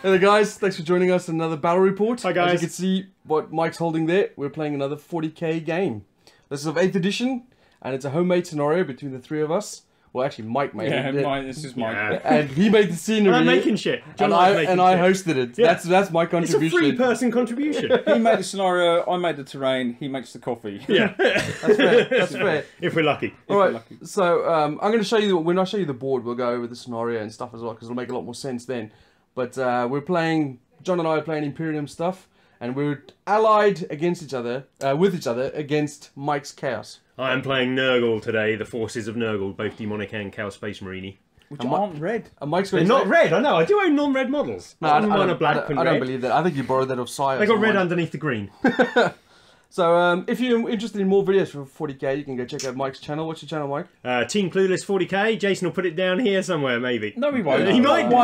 Hey guys, thanks for joining us in another battle report. Hi guys. As you can see what Mike's holding there, we're playing another 40k game. This is of 8th edition, and it's a homemade scenario between the three of us. Well, actually, Mike made it. Yeah, this is Mike. Yeah. And he made the scenery. I'm making shit. John and I hosted it. Yeah. That's my It's a contribution. three-person contribution. He made the scenario, I made the terrain, he makes the coffee. Yeah. That's fair. That's fair. If we're lucky. All right. So I'm going to show you. When I show you the board, we'll go over the scenario and stuff as well, because it'll make a lot more sense then. But we're playing. John and I are playing Imperial stuff, and we're allied against each other, with each other against Mike's Chaos. I am playing Nurgle today, the forces of Nurgle, both demonic and Chaos Space Marine. Which aren't red. And Mike's They're going not red, I know, I do own non-red models. No, I black and don't red. believe that. I think you borrowed that off Sire. They got red underneath the green. So if you're interested in more videos for 40k, you can go check out Mike's channel. What's your channel, Mike? Team Clueless 40k. Jason will put it down here somewhere, maybe. No, he won't. He might do.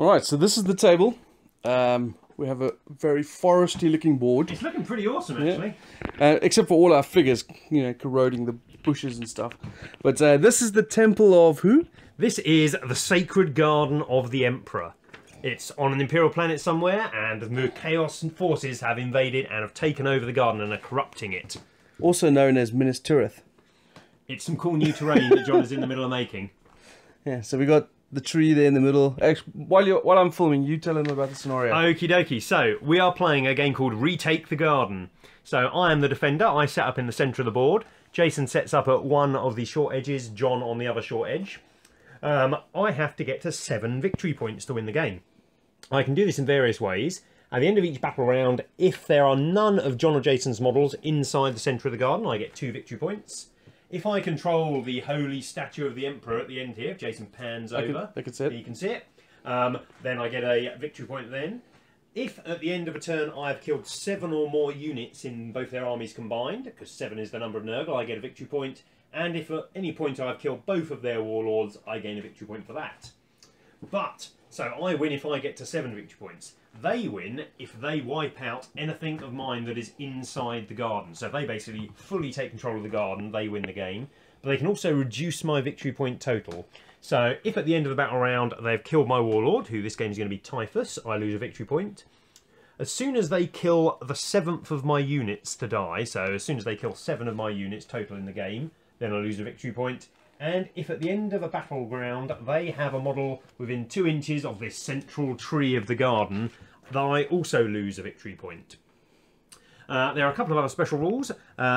Alright, so this is the table. We have a very foresty looking board. It's looking pretty awesome, actually. Except for all our figures, you know, corroding the bushes and stuff. But this is the temple of who? This is the Sacred Garden of the Emperor. It's on an Imperial planet somewhere, and the Chaos forces have invaded and have taken over the garden and are corrupting it. Also known as Minas Tirith. It's some cool new terrain that John is in the middle of making. Yeah, so we got the tree there in the middle. Actually, while I'm filming, you tell him about the scenario. Okie dokie. So, we are playing a game called Retake the Garden. So, I am the defender. I set up in the centre of the board. Jason sets up at one of the short edges, John on the other short edge. I have to get to 7 victory points to win the game. I can do this in various ways. At the end of each battle round, if there are none of John or Jason's models inside the centre of the garden, I get 2 victory points. If I control the holy statue of the Emperor at the end here, if Jason pans over, I can see it. you can see it, then I get a victory point then. If at the end of a turn I have killed 7 or more units in both their armies combined, because 7 is the number of Nurgle, I get a victory point. And if at any point I've killed both of their warlords, I gain a victory point for that. But, so I win if I get to 7 victory points. They win if they wipe out anything of mine that is inside the garden. So if they basically fully take control of the garden, they win the game. But they can also reduce my victory point total. So if at the end of the battle round they've killed my warlord, who this game is going to be Typhus, I lose a victory point. As soon as they kill the 7th of my units to die, so as soon as they kill 7 of my units total in the game, then I lose a victory point. And if at the end of a battleground they have a model within 2 inches of this central tree of the garden, then I also lose a victory point. There are a couple of other special rules.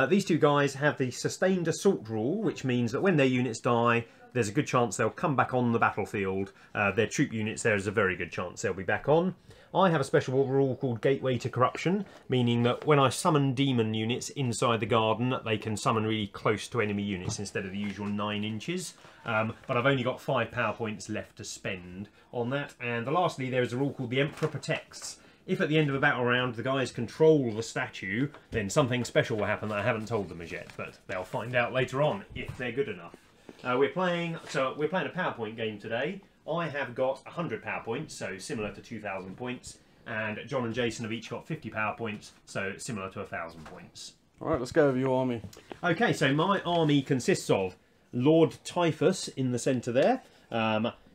These two guys have the sustained assault rule, which means that when their units die, there's a good chance they'll come back on the battlefield. Their troop units, there is a very good chance they'll be back on. I have a special rule called Gateway to Corruption, meaning that when I summon demon units inside the garden, they can summon really close to enemy units instead of the usual 9 inches. But I've only got 5 power points left to spend on that. And lastly, there is a rule called the Emperor Protects. If at the end of a battle round the guys control the statue, then something special will happen that I haven't told them as yet, but they'll find out later on if they're good enough. We're playing a PowerPoint game today. I have got 100 power points, so similar to 2,000 points, and John and Jason have each got 50 power points, so similar to 1,000 points. Alright, let's go over your army. Okay, so my army consists of Lord Typhus in the centre there.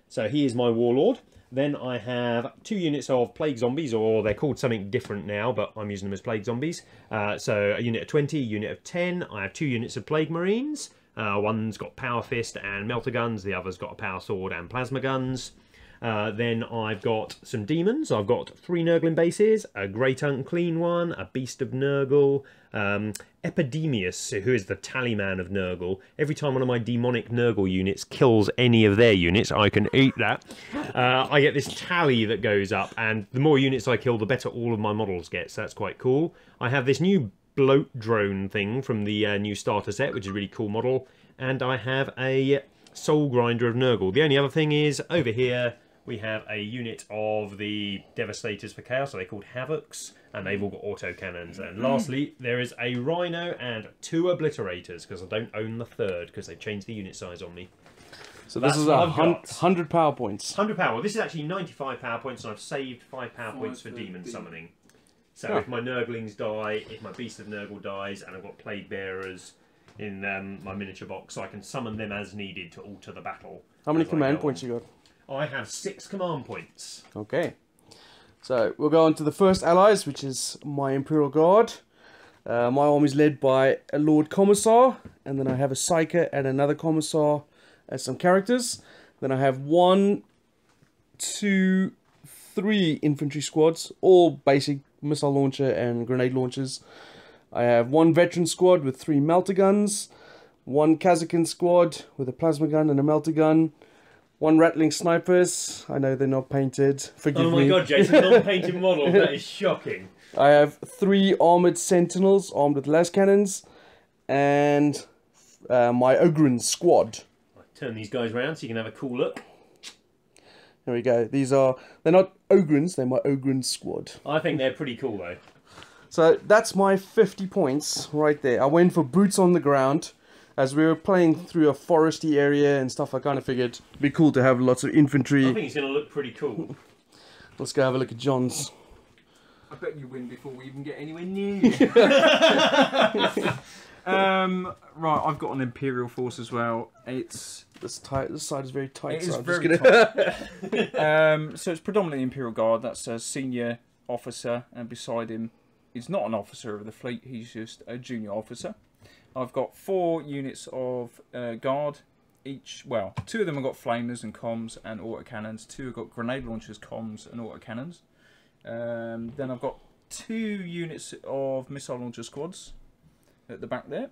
So he is my warlord. Then I have 2 units of plague zombies, or they're called something different now, but I'm using them as plague zombies. So a unit of 20, a unit of 10. I have 2 units of plague marines. One's got power fist and melter guns, the other's got a power sword and plasma guns. Then I've got some demons. I've got 3 Nurgling bases, a Great Unclean one, a Beast of Nurgle, Epidemius, who is the Tallyman of Nurgle. Every time one of my demonic Nurgle units kills any of their units, I can eat that. I get this tally that goes up, and the more units I kill, the better all of my models get, so that's quite cool. I have this new bloat drone thing from the new starter set, which is a really cool model, and I have a Soul Grinder of Nurgle. The only other thing is, over here, we have a unit of the Devastators for Chaos, so they're called Havocs, and they've all got autocannons. And lastly, there is a Rhino and 2 Obliterators, because I don't own the 3rd, because they've changed the unit size on me. So this is 100 power points. 100 power. Well, this is actually 95 power points, and I've saved 5 power points for demon summoning. So if my Nurglings die, if my Beast of Nurgle dies, and I've got Plague Bearers in my miniature box, so I can summon them as needed to alter the battle. How many command points you got? I have 6 command points. Okay. So we'll go on to the first allies, which is my Imperial Guard. My army is led by a Lord Commissar, and then I have a Psyker and another Commissar as some characters. Then I have 1, 2, 3 infantry squads, all basic missile launcher and grenade launchers. I have 1 veteran squad with 3 melter guns, 1 Kazakin squad with a plasma gun and a melter gun, 1 rattling snipers. I know they're not painted. Forgive me. Oh my god, Jason, non-painted model. That is shocking. I have 3 armored sentinels armed with las cannons, and my Ogryn squad. I'll turn these guys around so you can have a cool look. There we go. They're not Ogryns, they're my Ogryn squad. I think they're pretty cool though. So that's my 50 points right there. I went for boots on the ground. As we were playing through a foresty area and stuff, I kind of figured it'd be cool to have lots of infantry. I think it's going to look pretty cool. Let's go have a look at John's. I bet you win before we even get anywhere near you. Right, I've got an Imperial force as well. It's This side is very tight. It is so I'm very just gonna... tight. So it's predominantly Imperial Guard. That's a senior officer, and beside him, he's not an officer of the fleet. He's just a junior officer. I've got 4 units of guard. Well, 2 of them have got flamers and comms and autocannons. 2 have got grenade launchers, comms and autocannons. Then I've got 2 units of missile launcher squads at the back there.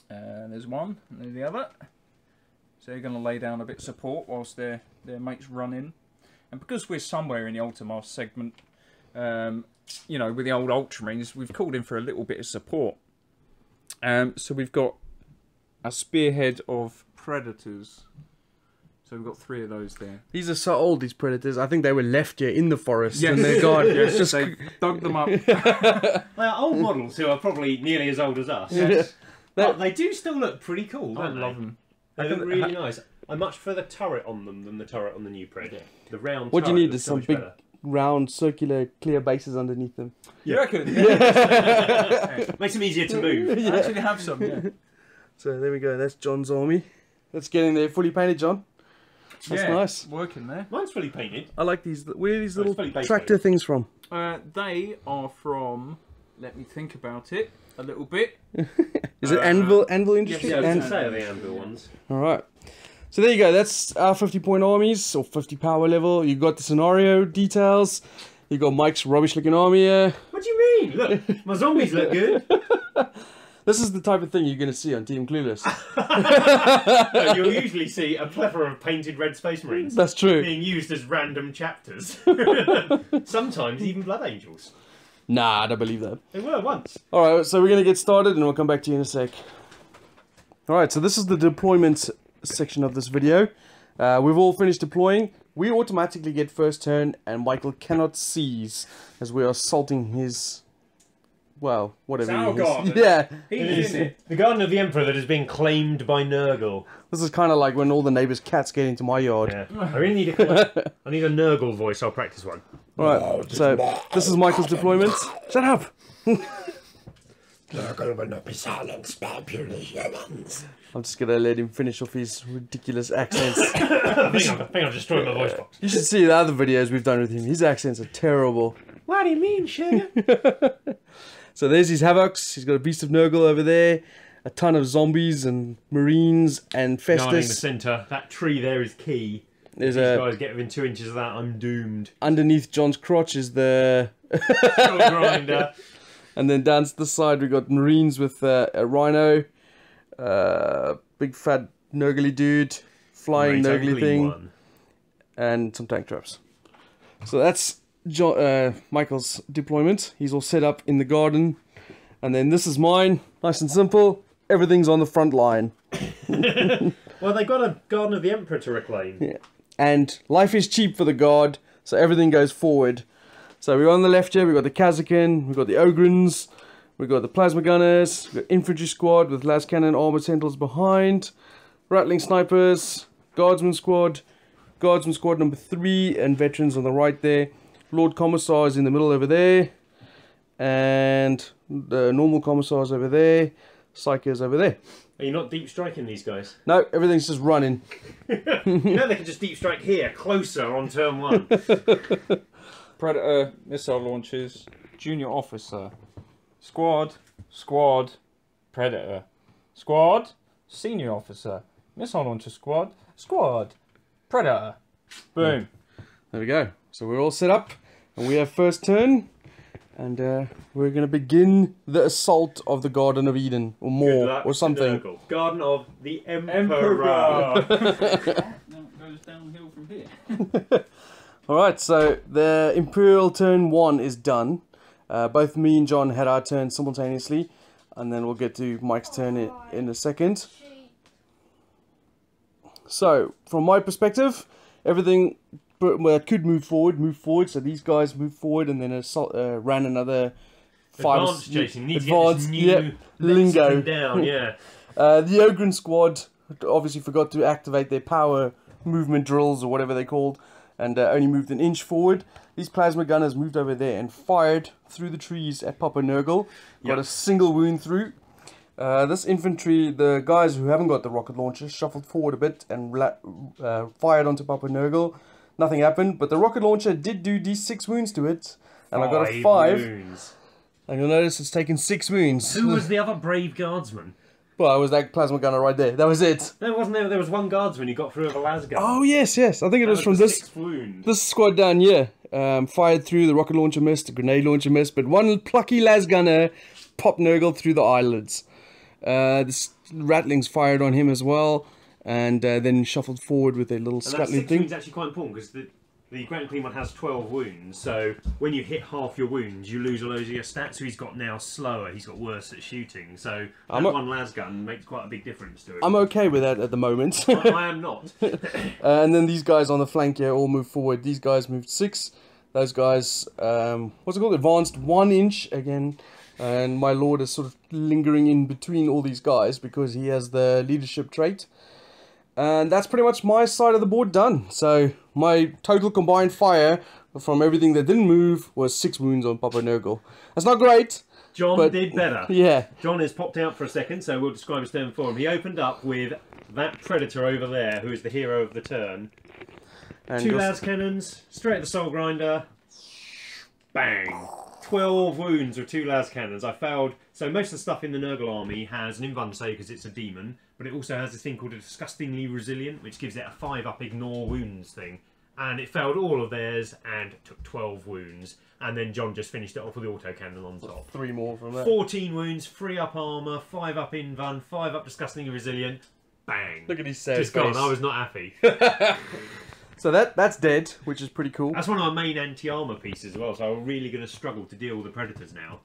There's one, and there's the other. So they're going to lay down a bit of support whilst their mates run in. And because we're somewhere in the Ultimar segment, you know, with the old Ultramarines, we've called in for a little bit of support. So we've got a spearhead of predators. So we've got 3 of those there. These are so old, these predators. I think they were left here in the forest. Yes. And they're gone. Yes, Just... they dug them up. They are old models who are probably nearly as old as us. Yes. But they do still look pretty cool, I don't love they? them. They look really nice. I much prefer the turret on them than the turret on the new Pred. The round What you turret need looks is so some much big, better. round, circular, clear bases underneath them. You reckon? Makes them easier to move. I actually have some, yeah. So there we go. That's John's army. That's getting there fully painted, John. That's Yeah, nice. working there. Mine's fully painted. I like these. Where are these little fully base tractor loaded. things from? They are from, let me think about it a little bit. Is it Anvil Industry? Yeah, I was And- going to say the Anvil ones. All right. So there you go. That's our 50-point armies, or 50 power level. You got the scenario details. You got Mike's rubbish-looking army here. What do you mean? Look, my zombies look good. This is the type of thing you're going to see on Team Clueless. No, you'll usually see a plethora of painted red Space Marines That's true. being used as random chapters. Sometimes even Blood Angels. Nah, I don't believe that. They were once. All right, so we're going to get started, and we'll come back to you in a sec. All right, so this is the deployment section of this video. We've all finished deploying. We automatically get first turn, and Michael cannot seize as we are assaulting his, well, whatever It's our he is. garden. Yeah, He's in it. The Garden of the Emperor that has been claimed by Nurgle. this is kind of like when all the neighbors' cats get into my yard. Yeah. I really need a I need a Nurgle voice. I'll practice one. All right, so this is Michael's deployment. Shut up. Nurgle will not be silenced, spare purely humans. I'm just going to let him finish off his ridiculous accents. I think I've destroyed my voice box. You should see the other videos we've done with him. His accents are terrible. What do you mean, sugar? So there's his Havocs. He's got a Beast of Nurgle over there. A ton of zombies and Marines and Guarding the Festus. centre. That tree there is key. There's These a guys get within 2 inches of that, I'm doomed. underneath John's crotch is the... Skull grinder. And then down to the side we got Marines with a Rhino. Big fat Nurgly dude. Flying Great Nurgly ugly thing. one. And some tank traps. So that's Michael's deployment. He's all set up in the garden. And then this is mine. Nice and simple. Everything's on the front line. Well, they got a Garden of the Emperor to reclaim. Yeah. And life is cheap for the guard, so everything goes forward. So we're on the left here, we've got the Kazakin, we've got the Ogrins, we've got the Plasma Gunners, we've got Infantry Squad with Las Cannon Armored Sentinels behind, Rattling Snipers, Guardsman Squad number 3, and Veterans on the right there. Lord Commissars in the middle over there, and the normal Commissars over there, Psychers over there. Are you not deep striking these guys? No, everything's just running. You know they can just deep strike here, closer on turn 1. Predator, missile launchers, junior officer, squad, squad, predator, squad, senior officer, missile launcher squad, squad, predator. Boom. There we go. So we're all set up, and we have first turn, and we're going to begin the assault of the Garden of Eden, or more, or something. Garden of the Emperor. Now it goes downhill from here. Alright, so the Imperial turn 1 is done. Both me and John had our turn simultaneously, and then we'll get to Mike's turn in a second. So, from my perspective, everything that could move forward. So these guys moved forward, and then ran another 5. Advanced, Jason. You need advanced, to get this new lingo. down, yeah. The Ogren squad obviously forgot to activate their power movement drills, or whatever they're called, and only moved an inch forward. These plasma gunners moved over there and fired through the trees at Papa Nurgle. Got a single wound through. This infantry, the guys who haven't got the rocket launchers, shuffled forward a bit and fired onto Papa Nurgle. Nothing happened, but the rocket launcher did do D6 wounds to it, and I got a 5. Wounds. And you'll notice it's taken 6 wounds. Who was the other brave guardsman? Well, I was that plasma gunner right there. That was it. No, wasn't there? There was one guardsman who got through with a las gun. Oh yes. I think it was from the this 6th wound. this squad down here. Fired through, the rocket launcher missed, the grenade launcher missed, but one plucky las gunner popped Nurgle through the eyelids. The rattlings fired on him as well, and then shuffled forward with a little scuttling thing. Wounds actually quite important, because the Grand Clean one has 12 wounds, so when you hit half your wounds, you lose a load of your stats. So he's got now slower, he's got worse at shooting. So that one las gun makes quite a big difference to him. I'm okay with that at the moment. I am not. And then these guys on the flank here all moved forward. These guys moved 6. Those guys, what's it called? Advanced 1 inch again. And my lord is sort of lingering in between all these guys because he has the leadership trait. And that's pretty much my side of the board done. So my total combined fire from everything that didn't move was 6 wounds on Papa Nurgle. That's not great. John did better. Yeah. John has popped out for a second, so we'll describe his turn for him. He opened up with that Predator over there, who is the hero of the turn. And 2 las cannons, straight at the soul grinder. Bang! 12 wounds with 2 las cannons. I failed. So most of the stuff in the Nurgle army has an invuln save because it's a demon, but it also has this thing called a disgustingly resilient, which gives it a 5-up ignore wounds thing. And it failed all of theirs and took 12 wounds. And then John just finished it off with the autocannon on top. 3 more from that. 14 wounds, 3-up armour, 5-up invuln, 5-up disgustingly resilient. Bang! Look at his sad just face. gone. I was not happy. So that's dead, which is pretty cool. That's one of my main anti-armour pieces as well, so I'm really going to struggle to deal with the Predators now.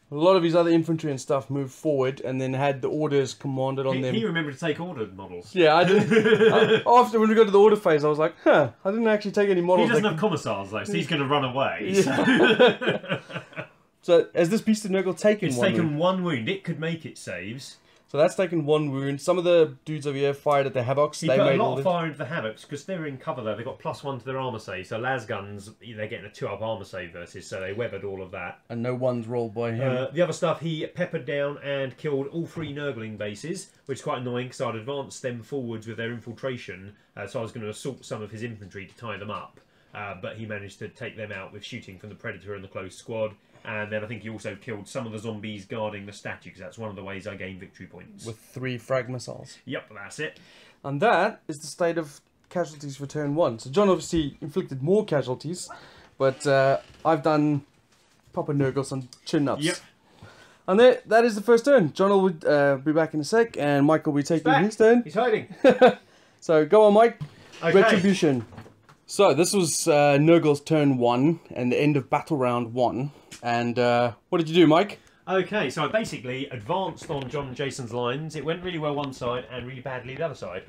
A lot of his other infantry and stuff moved forward and then had the orders commanded on them. He remembered to take ordered models. Yeah, I did. After when we got to the order phase, I was like, I didn't actually take any models. He doesn't have commissars though, so he's going to run away. Yeah. So has this beast of Nurgle taken it's one taken wound? 1 wound. It could make its saves. So that's taken 1 wound. Some of the dudes over here fired at the Havocs. He put a lot of fire into the Havocs because they're in cover though. They've got +1 to their armour save. So las guns, they're getting a 2-up armour save versus, so they weathered all of that. And no one's rolled by him. The other stuff, he peppered down and killed all 3 Nurgling bases, which is quite annoying because I'd advanced them forwards with their infiltration. So I was going to assault some of his infantry to tie them up. But he managed to take them out with shooting from the Predator and the close squad. And then I think he also killed some of the zombies guarding the statue, because that's one of the ways I gain victory points. With 3 frag missiles. Yep, that's it. And that is the state of casualties for turn 1. So John obviously inflicted more casualties, but I've done Papa Nurgle some chin-ups. Yep. And that is the first turn. John will be back in a sec, and Mike will be taking his turn. He's hiding. So go on, Mike. Okay. Retribution. So this was Nurgle's turn 1 and the end of battle round 1. And what did you do, Mike? Okay, so I basically advanced on John and Jason's lines. It went really well one side and really badly the other side.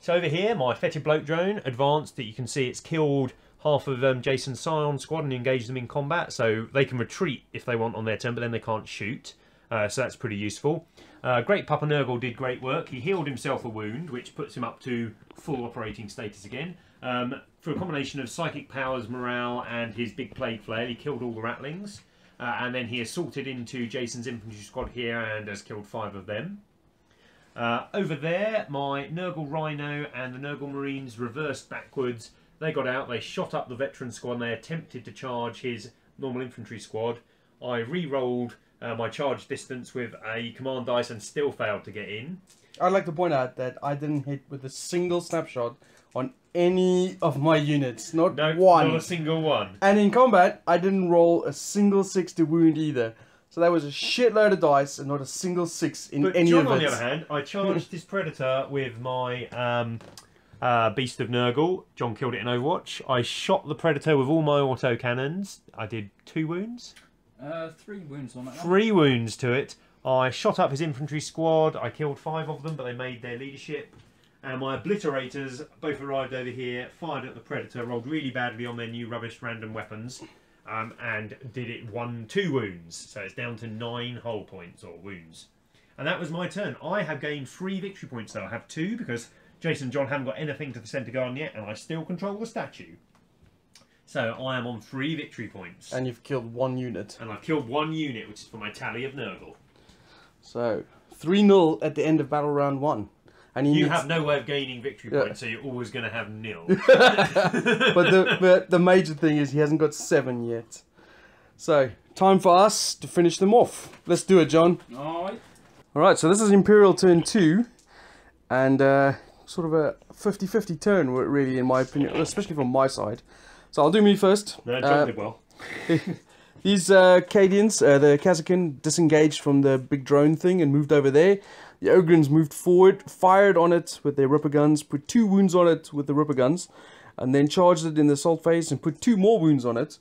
So over here, my fetid bloke drone advanced. That you can see it's killed half of Jason's Scion squad and engaged them in combat. So they can retreat if they want on their turn, but then they can't shoot. So that's pretty useful. Great Papa Nurgle did great work. He healed himself a wound, which puts him up to full operating status again. Through a combination of psychic powers, morale, and his big plague flail, he killed all the rattlings. And then he assaulted into Jason's infantry squad here and has killed 5 of them. Over there, my Nurgle Rhino and the Nurgle Marines reversed backwards. They got out, they shot up the veteran squad, and they attempted to charge his normal infantry squad. I re-rolled my charge distance with a command dice and still failed to get in. I'd like to point out that I didn't hit with a single snapshot on any of my units. Not one. Not a single one. And in combat, I didn't roll a single 6 to wound either. So that was a shitload of dice and not a single 6 in any John, of it. on the other hand, I charged this Predator with my Beast of Nurgle. John killed it in Overwatch. I shot the Predator with all my auto cannons. I did 2 wounds. 3 wounds on that. 3 wounds to it. I shot up his infantry squad. I killed 5 of them, but they made their leadership. And my obliterators both arrived over here, fired at the Predator, rolled really badly on their new rubbish random weapons, and did it 2 wounds. So it's down to 9 hull points, or wounds. And that was my turn. I have gained 3 victory points, though. I have 2, because Jason and John haven't got anything to the centre garden yet, and I still control the statue. So I am on 3 victory points. And you've killed 1 unit. And I've killed 1 unit, which is for my tally of Nurgle. So, 3-0 at the end of battle round 1. And you have no way of gaining victory points, so you're always going to have 0. But the major thing is he hasn't got 7 yet. So, time for us to finish them off. Let's do it, John. Alright. Alright, so this is Imperial turn 2. And sort of a 50-50 turn, really, in my opinion, especially from my side. So I'll do me first. No, John did well. These Cadians, the Kazakin, disengaged from the big drone thing and moved over there. The Ogrins moved forward, fired on it with their ripper guns, put 2 wounds on it with the ripper guns, and then charged it in the assault phase and put 2 more wounds on it.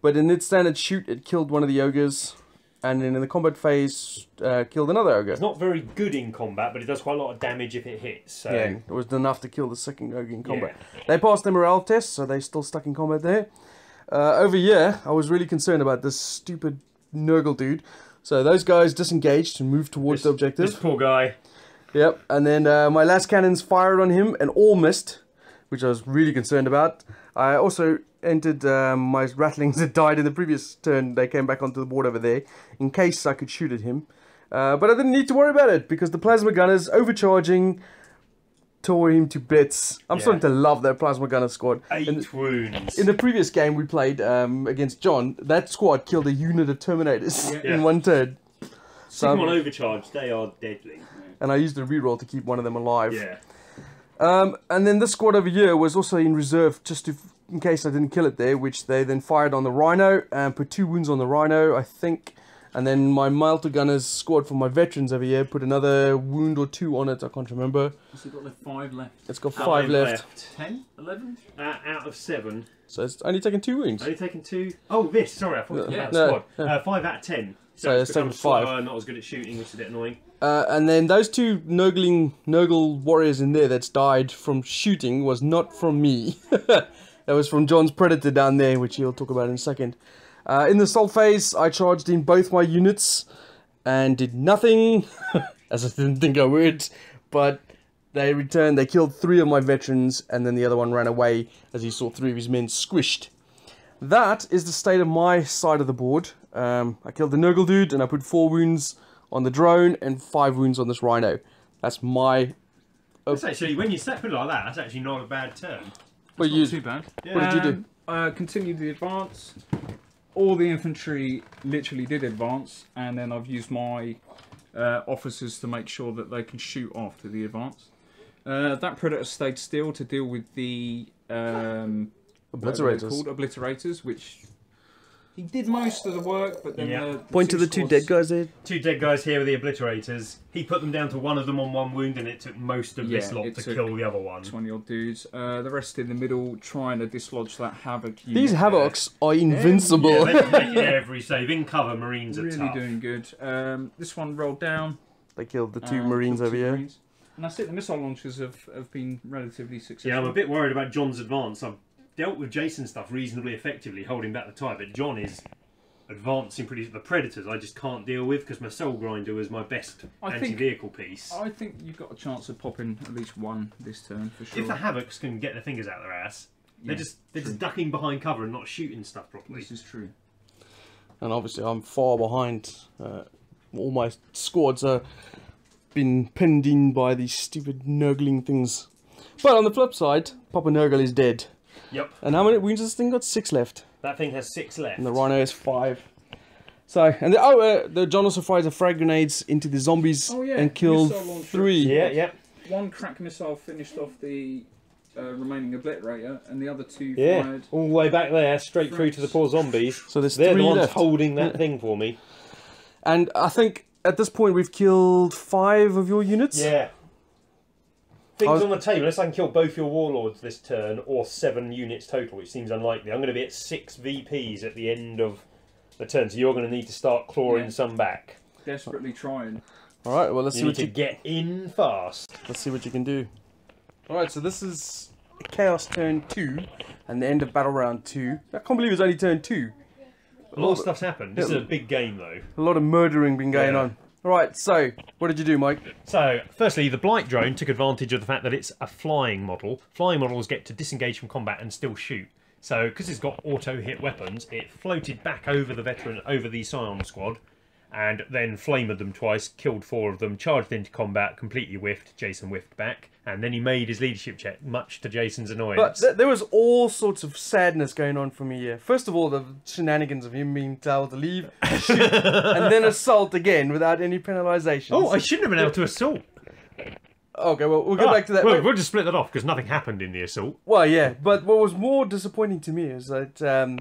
But in its standard shoot, it killed one of the ogres, and then in the combat phase, killed another ogre. It's not very good in combat, but it does quite a lot of damage if it hits. So. Yeah, it was enough to kill the second ogre in combat. Yeah. They passed their morale test, so they're still stuck in combat there. Over here, I was really concerned about this stupid Nurgle dude. So those guys disengaged and moved towards the objective. This poor guy. Yep, and then my last cannons fired on him and all missed, which I was really concerned about. I also entered my rattlings that died in the previous turn. They came back onto the board over there in case I could shoot at him. But I didn't need to worry about it because the plasma gunners overcharging tore him to bits. I'm starting to love that plasma gunner squad. 8 wounds. In the previous game we played against John, that squad killed a unit of Terminators in 1 turn. So, on overcharge, they are deadly. And I used a reroll to keep one of them alive. Yeah. And then this squad over here was also in reserve just in case I didn't kill it there, which they then fired on the Rhino and put 2 wounds on the Rhino, I think. And then my Multi-Gunners squad for my veterans over here put another wound or 2 on it, I can't remember. It's got 5 left. It's got 5 left. 10? 11? Out of 7. So it's only taken 2 wounds. Only taken 2? Oh, this, sorry, I thought it was about the squad. 5 out of 10. So it's taken 5. Not as good at shooting, which is a bit annoying. And then those 2 Nurgle warriors in there that's died from shooting was not from me. That was from John's Predator down there, which he'll talk about in a second. In the assault phase, I charged in both my units and did nothing, as I didn't think I would, but they returned, they killed 3 of my veterans, and then the other one ran away as he saw 3 of his men squished. That is the state of my side of the board. I killed the Nurgle dude, and I put 4 wounds on the drone and 5 wounds on this Rhino. That's my... That's actually, when you put it like that, that's actually not a bad turn. It's not too bad. Yeah. What did you do? Continued the advance. All the infantry literally did advance, and then I've used my officers to make sure that they can shoot after the advance. That Predator stayed still to deal with the Obliterators. Obliterators, which he did most of the work, but then Point to the 2 dead guys there. 2 dead guys here with the Obliterators. He put them down to 1 of them on 1 wound, and it took most of this lot to kill the other one. 20 odd dudes. The rest in the middle trying to dislodge that Havoc unit. These Havocs are invincible. Yeah, they're making every save. In cover, Marines are really tough. doing good. This one rolled down. They killed the 2 Marines over here. Marines. And that's it, the missile launchers have been relatively successful. Yeah, I'm a bit worried about John's advance. I've dealt with Jason's stuff reasonably effectively, holding back the tide, but John is advancing pretty... The Predators I just can't deal with, because my Soul Grinder is my best anti-vehicle piece. I think you've got a chance of popping at least 1 this turn, for sure. If the Havocs can get their fingers out their ass, they're just ducking behind cover and not shooting stuff properly. This is true. And obviously I'm far behind all my squads. been pinned in by these stupid Nurgling things. But on the flip side, Papa Nurgle is dead. Yep. And how many wounds has this thing got? 6 left. That thing has 6 left. And the Rhino has 5. So, and the John also fires a frag grenades into the zombies and killed 3. Yeah. One crack missile finished off the remaining obliterator, and the other 2 Yeah, fired. all the way back there, straight through to the poor zombies. So there's They're 3 the ones left. holding that thing for me. And I think at this point we've killed 5 of your units. Yeah. Things on the table, unless I can kill both your warlords this turn, or 7 units total, which seems unlikely. I'm going to be at 6 VPs at the end of the turn, so you're going to need to start clawing some back. Desperately trying. All right, well let's see You what need you to get in fast. Let's see what you can do. All right, so this is Chaos turn 2 and the end of battle round 2. I can't believe it's only turn 2. A lot of stuff's happened. This is a big game, though. A lot of murdering been going on. All right, so what did you do, Mike? So, firstly, the Blight drone took advantage of the fact that it's a flying model. Flying models get to disengage from combat and still shoot. So, because it's got auto-hit weapons, it floated back over the veteran, over the Scion squad, and then flamed them twice, killed 4 of them, charged into combat, completely whiffed. Jason whiffed back, and then he made his leadership check, much to Jason's annoyance. But there was all sorts of sadness going on for me here. First of all, the shenanigans of him being told to leave, shoot, and then assault again without any penalisations. Oh, I shouldn't have been able to assault. Okay, well, we'll get back to that. Well, we'll just split that off, because nothing happened in the assault. Well, yeah, but what was more disappointing to me is that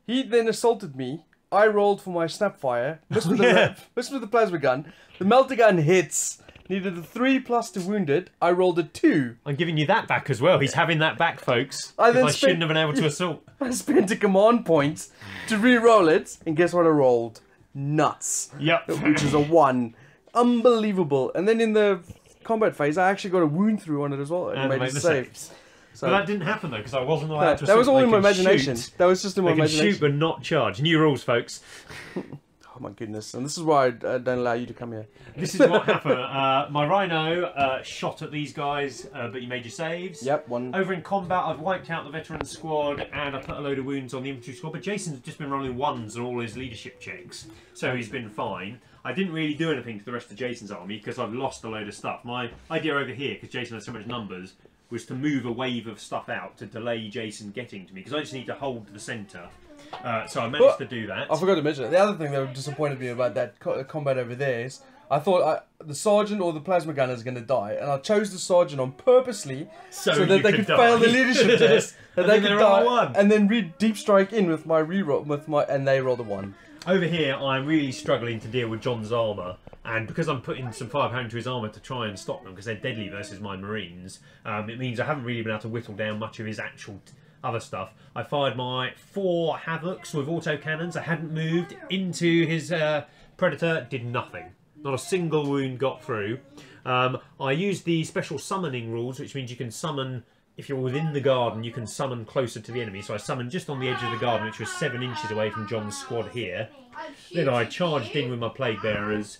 he then assaulted me. I rolled for my snapfire, missed with the plasma gun. The melter gun hits, needed a 3+ to wound it. I rolled a 2. I'm giving you that back as well. He's having that back, folks. I then I shouldn't have been able to assault. I spent a command point to re-roll it, and guess what I rolled? Nuts. Yep. Which is a 1. Unbelievable. And then in the combat phase, I actually got a wound through on it as well, and made a save. So, but that didn't happen though, because I wasn't allowed to. That was all in my They can imagination. shoot. That was just in my They can imagination. shoot but not charge. New rules, folks. Oh my goodness! And this is why I don't allow you to come here. This is what happened. My Rhino shot at these guys, but you made your saves. Yep, 1. Over in combat, I've wiped out the veteran squad and I put a load of wounds on the infantry squad. But Jason's just been rolling 1s on all his leadership checks, so he's been fine. I didn't really do anything to the rest of Jason's army because I've lost a load of stuff. My idea over here, because Jason has so much numbers, was to move a wave of stuff out to delay Jason getting to me, because I just need to hold the centre. So I managed to do that. I forgot to mention it. The other thing that disappointed me about that combat over there is I thought the sergeant or the plasma gunner is going to die, and I chose the sergeant on purposely so that they could fail the leadership test, that they could die, and then deep strike in with my reroll and they rolled a 1. Over here, I'm really struggling to deal with John's armour, and because I'm putting some firepower into his armour to try and stop them, because they're deadly versus my Marines, it means I haven't really been able to whittle down much of his actual other stuff. I fired my 4 Havocs with autocannons. I hadn't moved into his Predator, did nothing. Not a single wound got through. I used the special summoning rules, which means you can summon, if you're within the garden, you can summon closer to the enemy. So I summoned just on the edge of the garden, which was 7 inches away from John's squad here. Then I charged in with my Plague Bearers.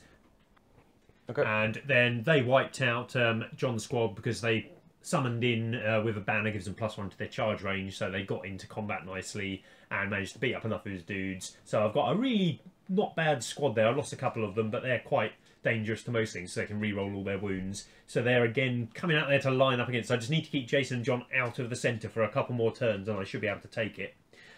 Okay. And then they wiped out John's squad because they summoned in with a banner, gives them +1 to their charge range. So they got into combat nicely and managed to beat up enough of his dudes. So I've got a really not bad squad there. I lost a couple of them, but they're quite dangerous to most things, so they can re-roll all their wounds. So they're again coming out there to line up against. I just need to keep Jason and John out of the centre for a couple more turns, and I should be able to take it.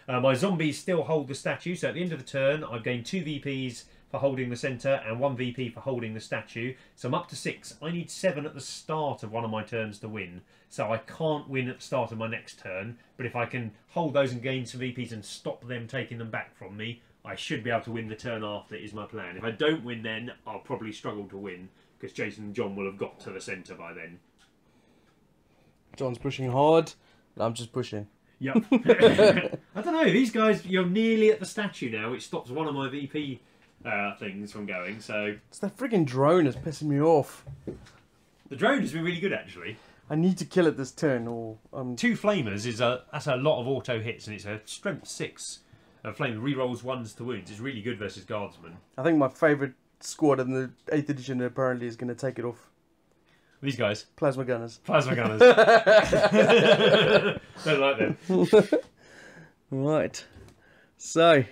My zombies still hold the statue, so at the end of the turn, I've gained 2 VPs for holding the centre and 1 VP for holding the statue. So I'm up to 6. I need 7 at the start of one of my turns to win. So I can't win at the start of my next turn, but if I can hold those and gain some VPs and stop them taking them back from me, I should be able to win the turn after, is my plan. If I don't win then, I'll probably struggle to win, because Jason and John will have got to the centre by then. John's pushing hard, and I'm just pushing. Yep. I don't know, these guys, you're nearly at the statue now, which stops one of my VP things from going, so... It's that frigging drone that's pissing me off. The drone has been really good, actually. I need to kill it this turn, or... 2 flamers, that's a lot of auto hits, and it's a strength 6. Flame rerolls 1s to wounds. It's really good versus guardsmen. I think my favourite squad in the 8th edition apparently is going to take it off. These guys? Plasma gunners. Plasma gunners. Don't like them. Right. So,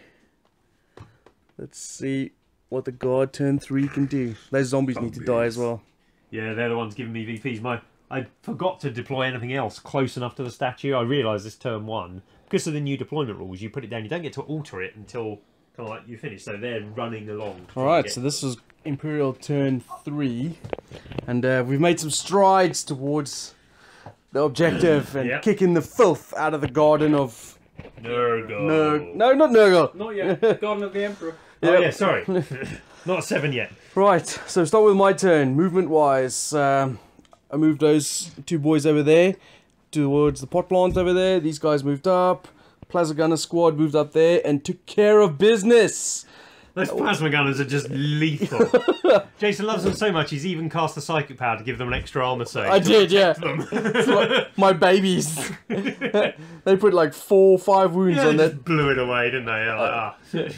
let's see what the guard turn 3 can do. Those zombies need to die as well. Yeah, they're the ones giving me VPs. I forgot to deploy anything else close enough to the statue. I realised this turn 1, because of the new deployment rules, you put it down, you don't get to alter it until kind of like you finish. So they're running along. Alright, so this is Imperial turn 3. And we've made some strides towards the objective and kicking the filth out of the garden of... Nurgle. No, not Nurgle. Not yet. Garden of the Emperor. Oh yeah, sorry. Not a 7 yet. Right, so start with my turn. Movement-wise, I moved those 2 boys over there towards the pot plant over there. These guys moved up. Plasma Gunner squad moved up there and took care of business. Those plasma gunners are just lethal. Jason loves them so much, he's even cast a psychic power to give them an extra armor save. I did, yeah. It's like my babies. They put like 4 or 5 wounds on they that. just blew it away, didn't they? Like,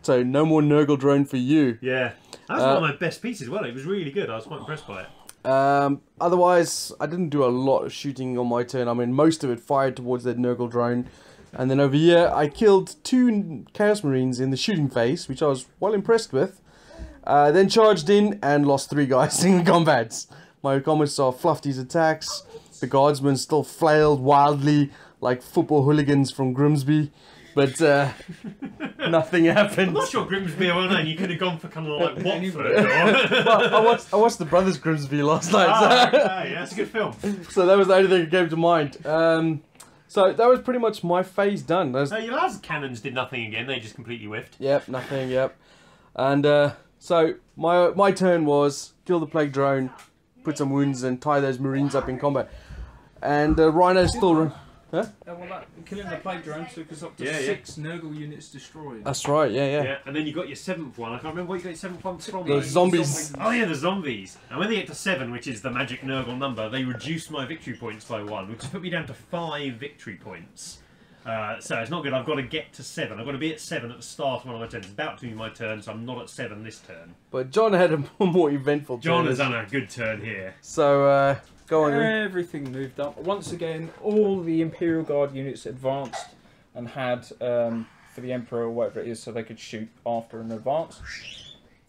So no more Nurgle drone for you. Yeah. That was one of my best pieces as well. It was really good. I was quite impressed by it. Otherwise, I didn't do a lot of shooting on my turn. I mean, most of it fired towards that Nurgle drone. And then over here, I killed 2 Chaos Marines in the shooting phase, which I was well impressed with. Then charged in and lost 3 guys in combat. My comments are fluffed his attacks. The guardsmen still flailed wildly like football hooligans from Grimsby. But nothing happened. I'm not sure Grimsby are well known. You could have gone for kind of like Watford. Or... Well, I watched the Brothers Grimsby last night. Okay, that's a good film. So that was the only thing that came to mind. So that was pretty much my phase done. So your last cannons did nothing again. They just completely whiffed. Yep, nothing. Yep. And so my turn was kill the plague drone, put some wounds, and tie those Marines up in combat. And Rhino's still. Huh? Killing the plague drone took us up to 6 Nurgle units destroyed. That's right. Yeah. Yeah, and then you got your 7th one. I can't remember what you got your 7th one from. The zombies. Oh yeah, the zombies. And when they get to 7, which is the magic Nurgle number, they reduce my victory points by 1, which put me down to 5 victory points. So it's not good. I've got to get to 7. I've got to be at 7 at the start of one of my turns. It's about to be my turn, so I'm not at 7 this turn. But John had a more eventful turn. John has done a good turn here. So go on. Everything moved up. Once again, all the Imperial Guard units advanced and had for the Emperor or whatever it is, so they could shoot after an advance.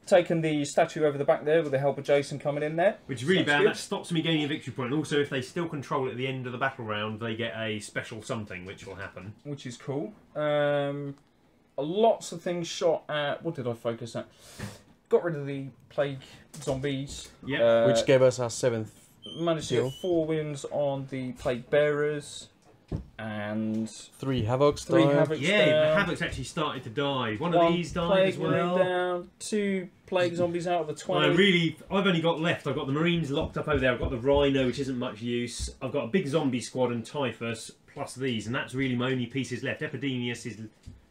Taken the statue over the back there with the help of Jason coming in there. Which is really bad. That stops me gaining a victory point. And also, if they still control it at the end of the battle round, they get a special something, which will happen. Which is cool. Lots of things shot at... What did I focus at? Got rid of the plague zombies. Yeah. Which gave us our 7th. Managed to get 4 wins on the plague bearers. And 3 Havocs. 3 Havocs Yeah, down. the Havoc's actually started to die. One of these died as well. Down, 2 plague zombies out of the 20. I've only got left. I've got the Marines locked up over there. I've got the Rhino, which isn't much use. I've got a big zombie squad and Typhus, plus these, and that's really my only pieces left. Epidemius is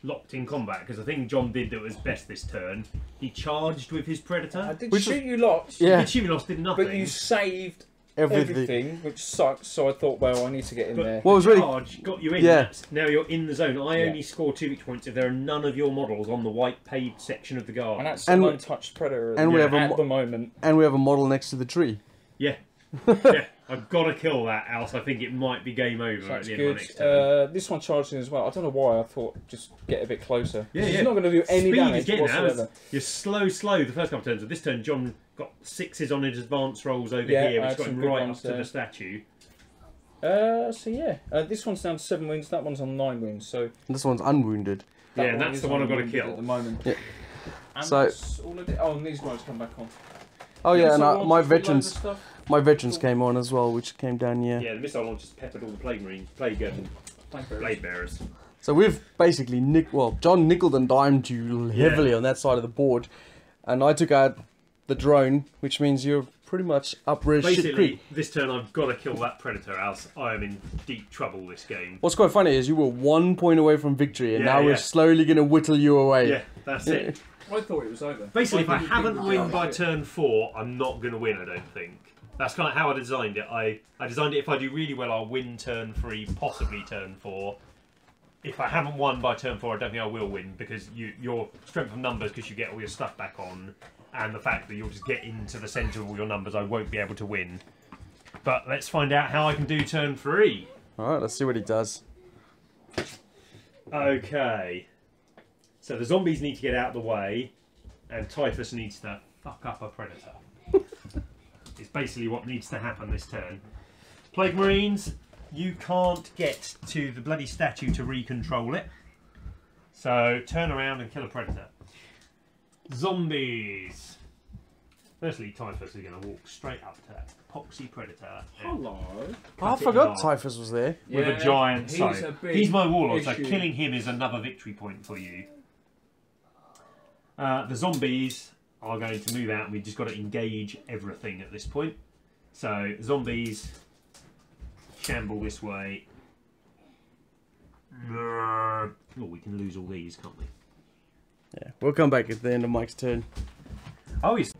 locked in combat, because I think John did that was best this turn. He charged with his Predator. I did shoot you lots. Yeah. He did shoot me lots, did nothing. But you saved Everything. everything, which sucks. So I thought, well, I need to get in there. What was really charge got you in. Yeah. Now you're in the zone. I only score 2 victory points if there are none of your models on the white paid section of the guard. And that's an untouched predator and we have at the moment. And we have a model next to the tree. Yeah. Yeah. I've got to kill that, else I think it might be game over So at that's the end of my good. next turn. This one charged in as well. I don't know why. I thought just get a bit closer. Yeah, It's yeah. not going to do any Speed is damage getting whatsoever. out. You're slow the first couple of turns. But this turn, John got 6s on his advance rolls over Yeah, here, I which had got some him good right ones up to there. the statue. So yeah, this one's down to 7 wins. That one's on 9 wins. So This one's unwounded. Yeah, and one that's is the one I've got to unwounded kill. at the moment. Yeah. And So- that's all of it. Oh, and these guys come back on. Oh yeah, and So my loads of veterans, stuff. my veterans came on as well, which came down here. Yeah, the missile launchers peppered all the plague blade bearers. So we've basically John nickled and dimed you heavily on that side of the board, and I took out the drone, which means you're pretty much up res shit Basically, creek. this turn I've got to kill that predator, else I am in deep trouble this game. What's quite funny is you were 1 point away from victory, and Yeah, now we're yeah. slowly going to whittle you away. Yeah, that's it. I thought it was over. Basically, if I didn't haven't think- win by turn 4, I'm not going to win, I don't think. That's kind of how I designed it. I designed it, if I do really well, I'll win turn 3, possibly turn 4. If I haven't won by turn 4, I don't think I will win, because your strength of numbers, because you get all your stuff back on, and the fact that you'll just get into the centre of all your numbers, I won't be able to win. But let's find out how I can do turn 3. Alright, let's see what he does. Okay. So the zombies need to get out of the way. and Typhus needs to fuck up a predator. It's basically what needs to happen this turn. Plague Marines, you can't get to the bloody statue to recontrol it. So turn around and kill a predator. Zombies. Firstly, Typhus is going to walk straight up to that poxy predator. Hello. I forgot Typhus was there. With a giant he's sight. a big He's my warlord, so issue. killing him is another victory point for you. The zombies are going to move out, and we've just got to engage everything at this point. So, zombies shamble this way. Oh, we can lose all these, can't we? Yeah, we'll come back at the end of Mike's turn. Oh, he's...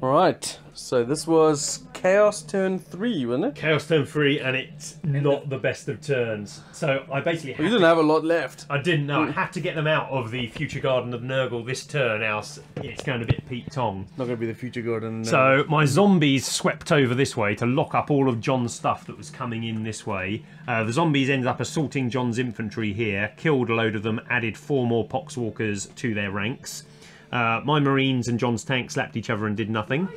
Alright, so this was Chaos turn 3, wasn't it? Chaos turn 3, and it's not the best of turns. So, I basically You didn't have a lot left. I didn't know. I had to get them out of the future garden of Nurgle this turn, else it's going a bit Pete Tong. Not going to be the future garden. So my zombies swept over this way to lock up all of John's stuff that was coming in this way. The zombies ended up assaulting John's infantry here, killed a load of them, added 4 more poxwalkers to their ranks. My Marines and John's tank slapped each other and did nothing.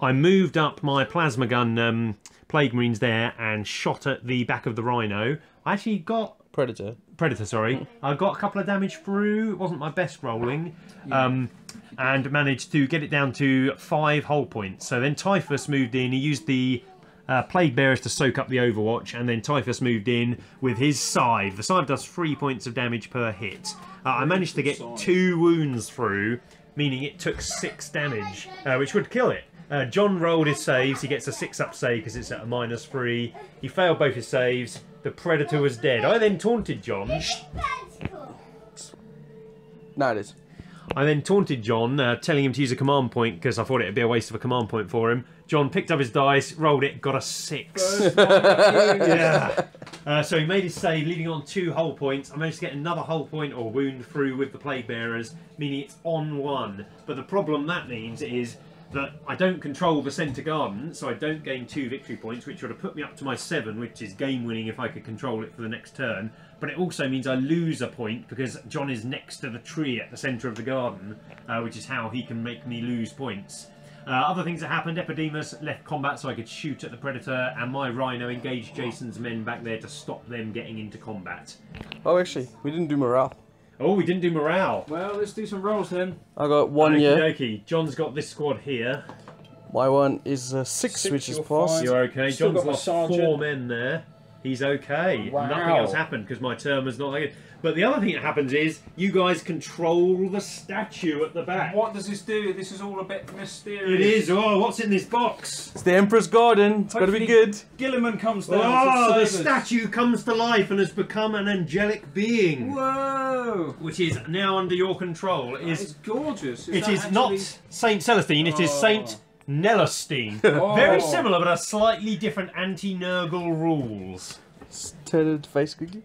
I moved up my plasma gun Plague Marines there and shot at the back of the Rhino. I actually got... Predator, sorry. I got a couple of damage through. It wasn't my best rolling. And managed to get it down to 5 hull points. So then Typhus moved in. He used the Plague Bearers to soak up the Overwatch, and then Typhus moved in with his scythe. The scythe does 3 points of damage per hit. I managed to get 2 wounds through, meaning it took 6 damage, which would kill it. John rolled his saves. He gets a 6-up save because it's at a -3. He failed both his saves. The Predator was dead. I then taunted John. No, it is. I then taunted John, telling him to use a command point because I thought it would be a waste of a command point for him. John picked up his dice, rolled it, got a 6. Yeah. So he made his save, leaving on 2 hull points. I managed to get another hull point or wound through with the Plague Bearers, meaning it's on 1. But the problem that means is that I don't control the centre garden, so I don't gain 2 victory points, which would have put me up to my 7, which is game winning if I could control it for the next turn. But it also means I lose a point because John is next to the tree at the centre of the garden, which is how he can make me lose points. Other things that happened, Epidemus left combat so I could shoot at the Predator, and my Rhino engaged Jason's men back there to stop them getting into combat. Oh, actually, we didn't do morale. Oh, we didn't do morale. Well, let's do some rolls then. I got 1 here. Okie. John's got this squad here. My one is 6, which is you're passed. fine. You're okay. Still John's got my lost sergeant. 4 men there. He's okay. Wow. Nothing else happened because my turn was not like it. But the other thing that happens is you guys control the statue at the back. What does this do? This is all a bit mysterious. It is. Oh, what's in this box? It's the Emperor's Garden. It's got to be Hopefully good. Gilliman comes down Oh, to the save us. statue comes to life and has become an angelic being, Whoa! which is now under your control. It It's is. gorgeous. It that is actually... not Saint Celestine. It is Oh. Saint Nelestine. Oh. Very similar, but a slightly different anti-Nurgle rules. Turn it face quickly.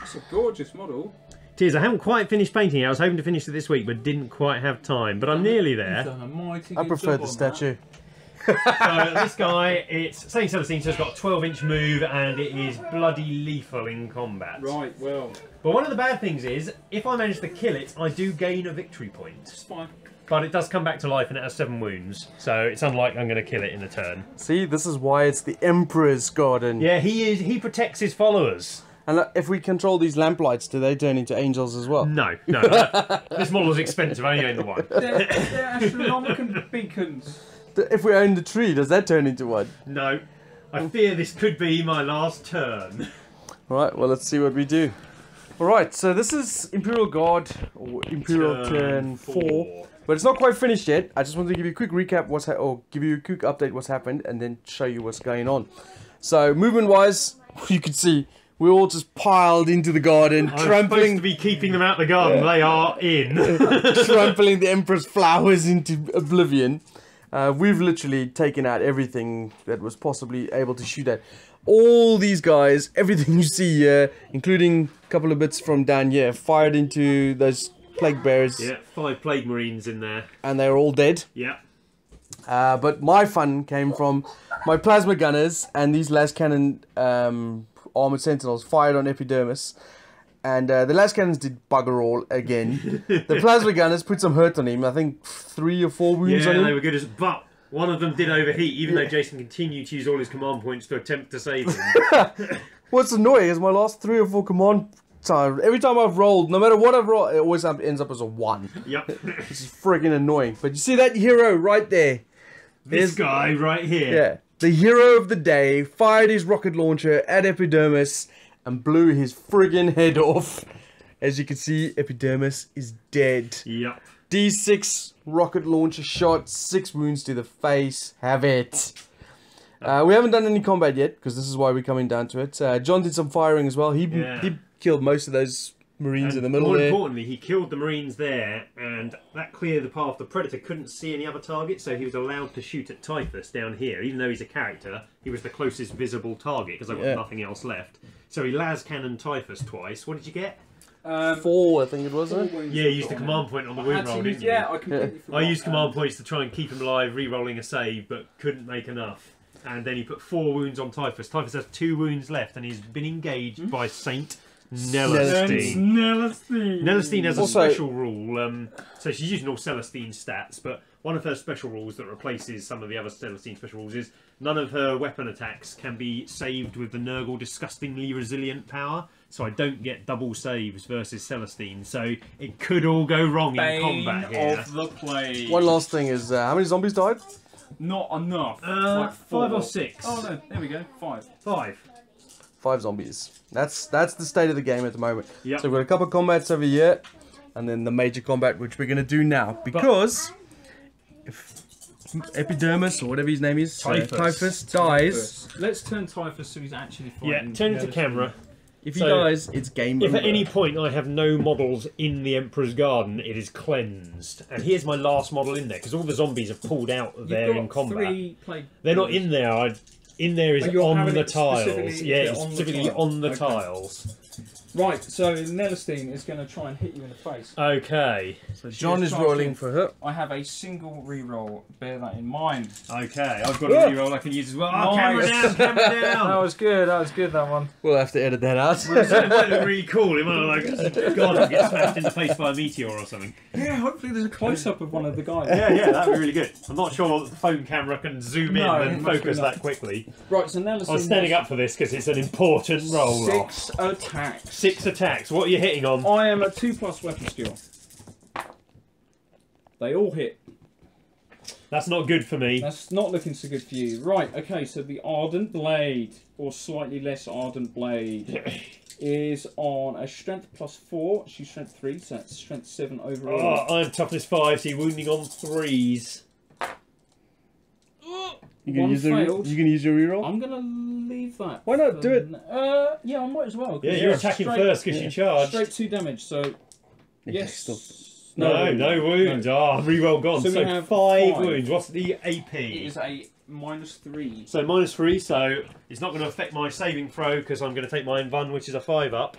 It's a gorgeous model. It is. I haven't quite finished painting it. I was hoping to finish it this week, but didn't quite have time. But I'm nearly You've there. done a mighty I good prefer job the on statue. So this guy, it's Saint Celestine, so it's got a 12-inch move, and it is bloody lethal in combat. that. Right, well, But one of the bad things is, if I manage to kill it, I do gain a victory point. it's fine. But it does come back to life, and it has 7 wounds. So it's unlikely I'm going to kill it in a turn. See, this is why it's the Emperor's Garden. Yeah, he protects his followers. And if we control these lamplights, do they turn into angels as well? No. This model is expensive. I only own the one. They're astronomical beacons. If we own the tree, does that turn into one? No. I fear this could be my last turn. Right, well, let's see what we do. Alright, so this is Imperial Guard, or Imperial turn 4. But it's not quite finished yet. I just wanted to give you a quick recap or give you a quick update what's happened and then show you what's going on. So movement wise, you can see we're all just piled into the garden, I'm supposed to be keeping them out the garden. They are in. trampling the Emperor's flowers into oblivion. We've literally taken out everything that was possibly able to shoot at. All these guys, everything you see here, including a couple of bits from down here, fired into those Plague Bearers. Yeah, 5 Plague Marines in there. And they're all dead. Yeah. But my fun came from my plasma gunners and these las cannon armored sentinels fired on Epidermis, And the las cannons did bugger all again. The plasma gunners put some hurt on him. I think 3 or 4 wounds on him. They were good as... But one of them did overheat, even though Jason continued to use all his command points to attempt to save him. What's annoying is my last 3 or 4 command time. Every time I've rolled, no matter what I've rolled, it always ends up as a 1. Yep. This is freaking annoying. But you see that hero right there? This guy right here. Yeah. The hero of the day fired his rocket launcher at Epidermis and blew his friggin' head off. As you can see, Epidermis is dead. Yep. D6 rocket launcher shot, 6 wounds to the face. Have it. We haven't done any combat yet, because this is why we're coming down to it. John did some firing as well. He killed most of those Marines in the middle more there. More importantly, he killed the Marines there, and that cleared the path. The Predator couldn't see any other target, so he was allowed to shoot at Typhus down here. Even though he's a character, he was the closest visible target, because I've got nothing else left. So he las cannon Typhus twice. What did you get? 4, I think it was. Yeah, you used the command point on the wound roll, didn't you? Yeah, I completely forgot. I used command points to try and keep him alive, re-rolling a save, but couldn't make enough. And then he put 4 wounds on Typhus. Typhus has 2 wounds left, and he's been engaged by Saint Nelestine. Nelestine has a special rule. So she's using all Celestine stats, but one of her special rules that replaces some of the other Celestine special rules is none of her weapon attacks can be saved with the Nurgle disgustingly resilient power. So I don't get double saves versus Celestine. So it could all go wrong in combat here. Of the plague. One last thing is, how many zombies died? Not enough. Like 5 or 6. Oh no, there we go. 5. 5 zombies. That's the state of the game at the moment. Yep. So we've got a couple of combats over here, and then the major combat, which we're going to do now. Because if Epidermis, or whatever his name is, Typhus dies... Let's turn Typhus so he's actually fighting. Yeah, turn it to camera. If he dies, it's game over. If at any point I have no models in the Emperor's Garden, it is cleansed. And here's my last model in there, because all the zombies have pulled out of there in combat. They're not in there. In there is on the tiles. Yeah, it's specifically on the tiles. Right, so Nelestine is going to try and hit you in the face. Okay. So John is rolling for her. I have a single reroll. Bear that in mind. Okay, I've got a reroll I can use as well. Oh, camera down, camera down! That was good, that one. We'll have to edit that out. So it might look really cool. It might look like God gets smashed in the face by a meteor or something. Yeah, hopefully there's a close-up of one of the guys. Yeah, that'd be really good. I'm not sure the phone camera can zoom in and focus that quickly. Right, so Nelestine... I'm standing up for this because it's an important roll. 6 attacks. 6 attacks. What are you hitting on? I am a 2+ weapon skill. They all hit. That's not good for me. That's not looking so good for you. Right, okay, so the Ardent Blade, or slightly less Ardent Blade, is on a Strength +4. She's Strength 3, so that's Strength 7 overall. Oh, I'm Toughness 5, so you're wounding on 3s. You can use your reroll? I'm going to leave that. Why not? Do it. Yeah, I might as well. Yeah, you're attacking first because you charged. Straight 2 damage, so... Yes. No wounds. Ah, reroll gone. So we have 5 wounds. What's the AP? It is a -3. So -3, so it's not going to affect my saving throw because I'm going to take my Invun, which is a 5 up.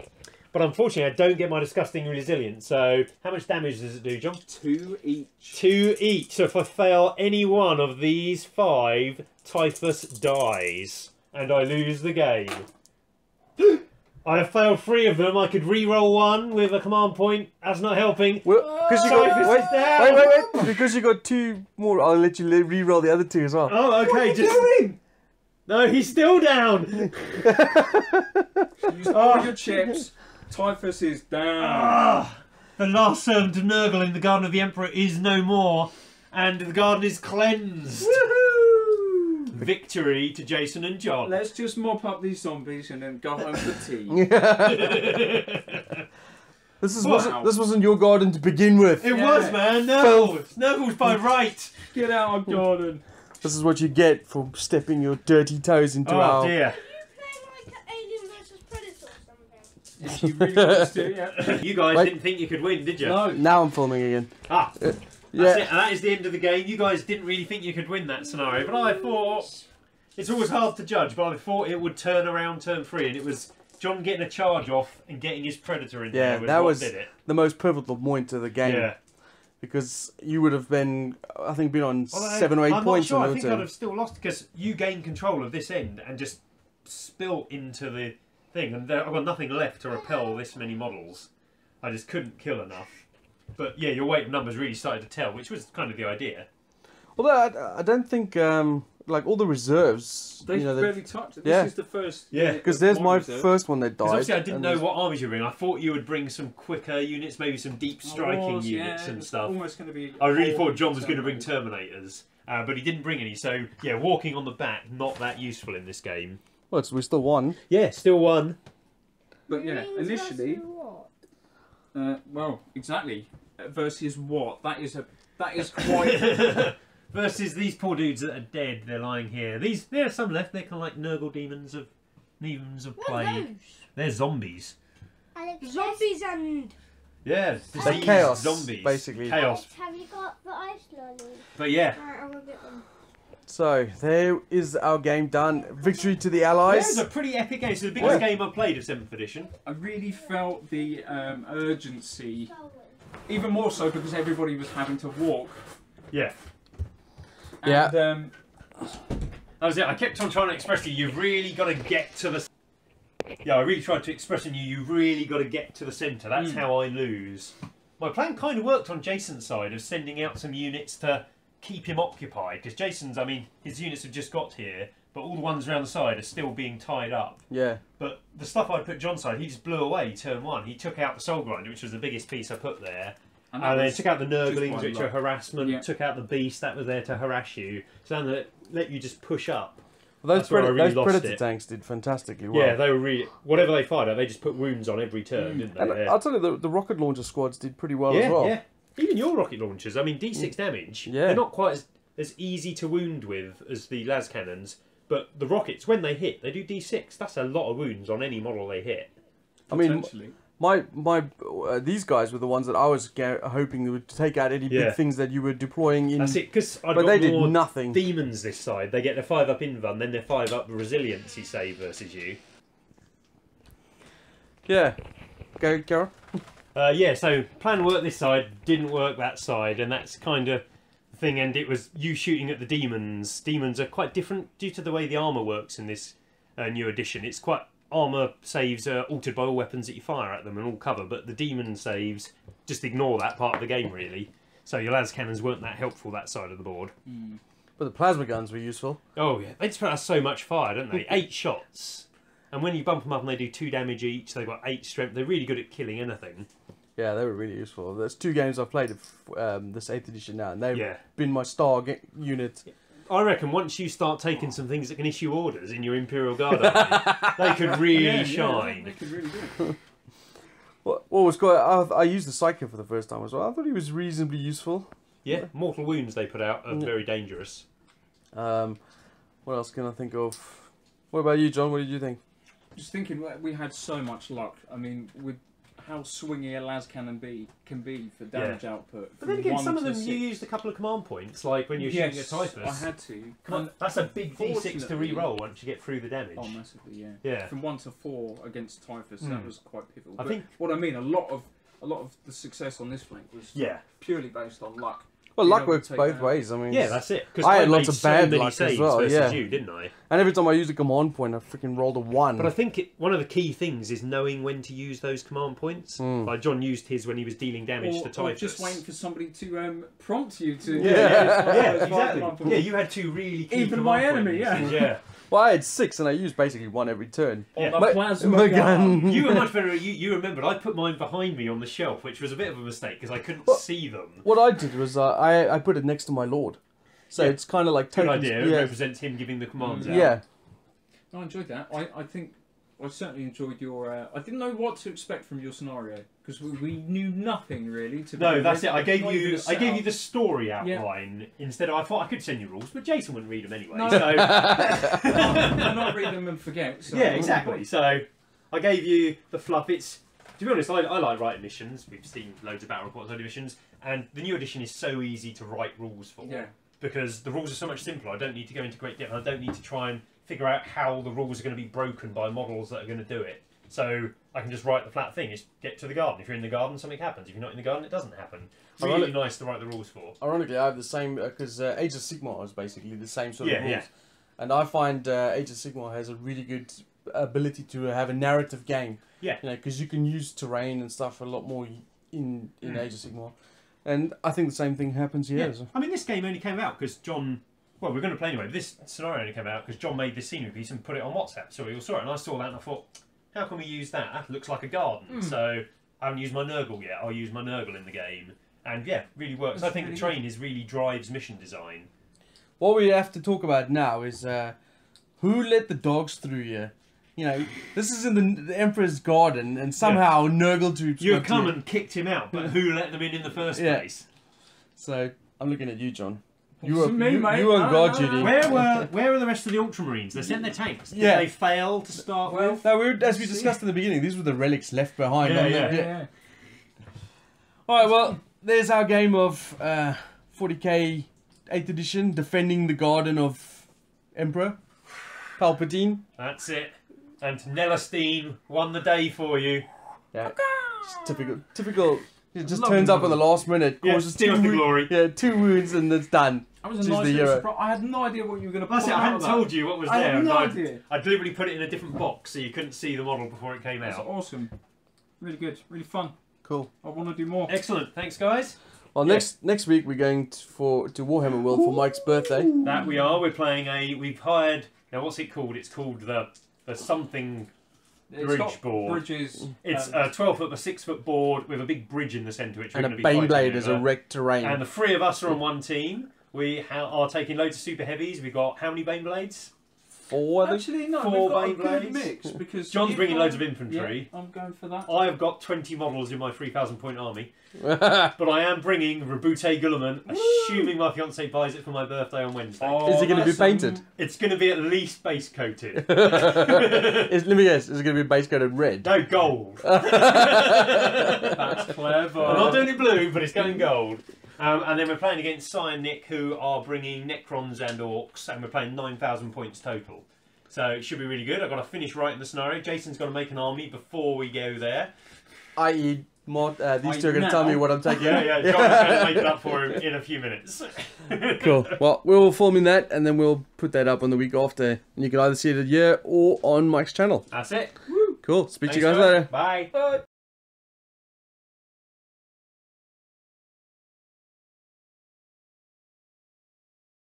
But unfortunately, I don't get my disgusting resilience. So how much damage does it do, John? 2 each. 2 each. So if I fail any one of these 5, Typhus dies. And I lose the game. I have failed 3 of them. I could re-roll 1 with a command point. That's not helping. Well, because you got wait. Because you got 2 more, I'll let you re-roll the other 2 as well. Oh, okay. No, he's still down. Use all your chips. Typhus is down. The last servant of Nurgle in the Garden of the Emperor is no more, and the garden is cleansed. Woohoo! Victory to Jason and John. Let's just mop up these zombies and then go home for tea. This wasn't your garden to begin with. It was, man. Nurgle's by right. Get out of garden. This is what you get for stepping your dirty toes into our... Oh dear. If you really want to, yeah. You guys didn't think you could win, did you? No. Now I'm filming again. That's it. That is the end of the game. You guys didn't really think you could win that scenario, but I thought... It's always hard to judge, but I thought it would turn around turn 3, and it was John getting a charge off and getting his Predator in there that was did it. the most pivotal point of the game. Yeah. Because you would have been, I think, on 7 or 8 points. I think I'd have still lost because you gained control of this end and just spilt into the thing, and I've got nothing left to repel this many models. I just couldn't kill enough. But yeah, your weight and numbers really started to tell, which was kind of the idea. Although I don't think like all the reserves. They you know, barely touched it. yeah. This is the first. Yeah. because there's my reserve. first one that died. Because obviously I didn't and know there's- what armies you were bringing. I thought you would bring some quicker units, maybe some deep striking units and stuff. Almost going to be. I really thought John was going to bring Terminators, but he didn't bring any. So yeah, walking on the back, not that useful in this game. Well, we still won. Yeah, still won. But yeah, initially. Well, exactly. Versus what? That is quite. Versus these poor dudes that are dead. They're lying here. There are some left. They're kind of like Nurgle demons of plague. They're zombies. Zombies and... Yeah, They're diseased chaos, zombies. basically. Chaos. Have you got the ice lolly? But yeah. Alright, I'm gonna get them. So there is our game done. Victory to the Yeah, Allies. it's a pretty epic game. It's the biggest game I've played of 7th edition. I really felt the urgency, even more so because everybody was having to walk. Yeah. And, Yeah. That was it. I kept on trying to express to you, you've really got to get to the... Yeah, I really tried to express in you, you've really got to get to the centre. That's how I lose. My plan kind of worked on Jason's side of sending out some units to keep him occupied. Because Jason's, I mean, his units have just got here, but all the ones around the side are still being tied up. Yeah. But the stuff I put John's side, he just blew away turn 1. He took out the Soul Grinder, which was the biggest piece I put there. And then took out the Nurglings, which are harassment, took out the Beast, that was there to harass you. So then let you just push up. Well, That's where I really those lost Predator it. tanks did fantastically well. Yeah, they were really... Whatever they fired at, they just put wounds on every turn, didn't they? And Yeah. I'll tell you, the rocket launcher squads did pretty well as Yeah, well. yeah. Even your rocket launchers, I mean, D6 damage, Yeah. they're not quite as easy to wound with as the las cannons, but the rockets, when they hit, they do D6. That's a lot of wounds on any model they hit. I mean, Potentially. these guys were the ones that I was hoping would take out any big things that you were deploying in. That's it, because But they did nothing. Demons this side. They get their 5-up invuln, then their 5-up resiliency save versus you. Yeah. Go, Carol. Yeah, so plan worked this side, didn't work that side, and that's kind of the thing. And it was you shooting at the demons. Demons are quite different due to the way the armour works in this new edition. It's quite... Armour saves are altered by all weapons that you fire at them and all cover, but the demon saves just ignore that part of the game, really. So your las cannons weren't that helpful that side of the board. But the plasma guns were useful. Oh yeah, they just put out so much fire, don't they? 8 shots. And when you bump them up and they do 2 damage each, they've got 8 strength. They're really good at killing anything. Yeah, they were really useful. There's 2 games I've played of this 8th edition now, and they've Yeah. been my star unit. I reckon once you start taking some things that can issue orders in your Imperial Guard army, they could really shine. They could really do. What was quite? I used the Psycho for the first time as well. I thought he was reasonably useful. Yeah, mortal wounds they put out are very dangerous. What else can I think of? What about you, John? What did you think? Just thinking, we had so much luck. I mean, with how swingy a las cannon can be for damage output. But then again, from some 1 of to them 6. you used a couple of command points, like when you're shooting a Typhus. I had to. Come on, that's a big D6 to Fortunately- re-roll once you get through the damage. Oh, massively, yeah. Yeah. From 1 to 4 against Typhus, that was quite pivotal. I But think- what I mean, a lot of the success on this flank was Yeah. purely based on luck. Well, Being luck able to works take both that. ways. I mean, Yeah, that's it. Because I had lots made of so bad many luck as saves well, versus yeah. you, didn't I? and every time I used a command point, I freaking rolled a 1. But I think one of the key things is knowing when to use those command points. Like John used his when he was dealing damage to Or Typhus. just waiting for somebody to prompt you to. Yeah, those exactly. command Yeah, points. you had 2 really key Even my command enemy, points. yeah. Yeah. Well, I had 6, and I used basically 1 every turn. On Yeah. the plasma gun. You were much better. You remembered. I put mine behind me on the shelf, which was a bit of a mistake because I couldn't see them. What I did was I put it next to my lord, so Yeah. it's kind of like Good tokens- idea. It Yeah, represents him giving the commands out. yeah. I enjoyed that. I think I certainly enjoyed your. I didn't know what to expect from your scenario because we knew nothing really. To No, begin that's with. it. I gave Not even you a setup. the story outline instead of. I thought I could send you rules, but Jason wouldn't read them anyway. No. So I not read them and forget. So yeah, exactly. So I gave you the fluff. It's to be honest, I like writing missions. We've seen loads of battle reports on missions, and the new edition is so easy to write rules for. Yeah. Because the rules are so much simpler. I don't need to go into great depth. I don't need to try and figure out how the rules are going to be broken by models that are going to do it. So I can just write the flat thing. It's get to the garden. If you're in the garden, something happens. If you're not in the garden, it doesn't happen. Really nice to write the rules for. Ironically, I have the same because Age of Sigmar is basically the same sort of Yeah, rules, yeah. and I find Age of Sigmar has a really good ability to have a narrative game. Yeah. You know, because you can use terrain and stuff a lot more in Age of Sigmar, and I think the same thing happens here. Yeah. I mean, this game only came out because John. Well, we're going to play anyway. But this scenario only came out because John made this scenery piece and put it on WhatsApp. So we all saw it, and I saw that, and I thought, how can we use that? That looks like a garden. So I haven't used my Nurgle yet. I'll use my Nurgle in the game, and yeah, really works. I think the train really drives mission design. What we have to talk about now is who let the dogs through here. You know, this is in the Emperor's garden, and somehow Nurgle troops. You have come and kicked him out, but who let them in the first place? So I'm looking at you, John. You were on guard duty. Where are the rest of the Ultramarines? They sent their tanks. Did they fail to start with? No, as we discussed in the beginning, these were the relics left behind. Yeah. All right, well, there's our game of 40k 8th edition, defending the garden of Emperor Palpatine. That's it. And Nellerstein won the day for you. Yeah, it's typical. It just turns up at the last minute, causes steals the glory. Yeah, 2 wounds and it's done. That was a nice little surprise. I had no idea what you were going to put. That's it. I hadn't told you what was there. I had no idea. I deliberately put it in a different box so you couldn't see the model before it came That's out. awesome. Really good. Really fun. Cool. I want to do more. Excellent. Thanks, guys. Well, next week we're going to Warhammer World for Mike's birthday. That we are. We're playing we've hired. Now, what's it called? It's called the something. Bridge board. Bridges. It's a 12-foot by 6-foot board with a big bridge in the centre, which we're And going a to be Baneblade as a wrecked terrain. And the 3 of us are on one team. We are taking loads of super heavies. We've got how many Baneblades? 4. Actually, no. 4 we've got a Baneblades. good mix because John's bringing loads of infantry. Yeah, I'm going for that. I have got 20 models in my 3,000-point army. But I am bringing Rabute Gulliman, assuming my fiance buys it for my birthday on Wednesday. Is it going to be painted? It's going to be at least base coated. Let me guess, is it going to be base coated red? No, gold. That's clever. I'm not doing it blue, but it's going gold. And then we're playing against Cy and Nick, who are bringing Necrons and Orcs, and we're playing 9,000 points total. So it should be really good. I've got to finish writing the scenario. Jason's got to make an army before we go there. I.e. these two are going to tell me what I'm taking. Yeah, John's going to make it up for him in a few minutes. Cool. Well, we'll film in that, and then we'll put that up on the week after. And you can either see it here or on Mike's channel. That's it. Cool. Speak to you Thanks, guys later. Bye. Bye.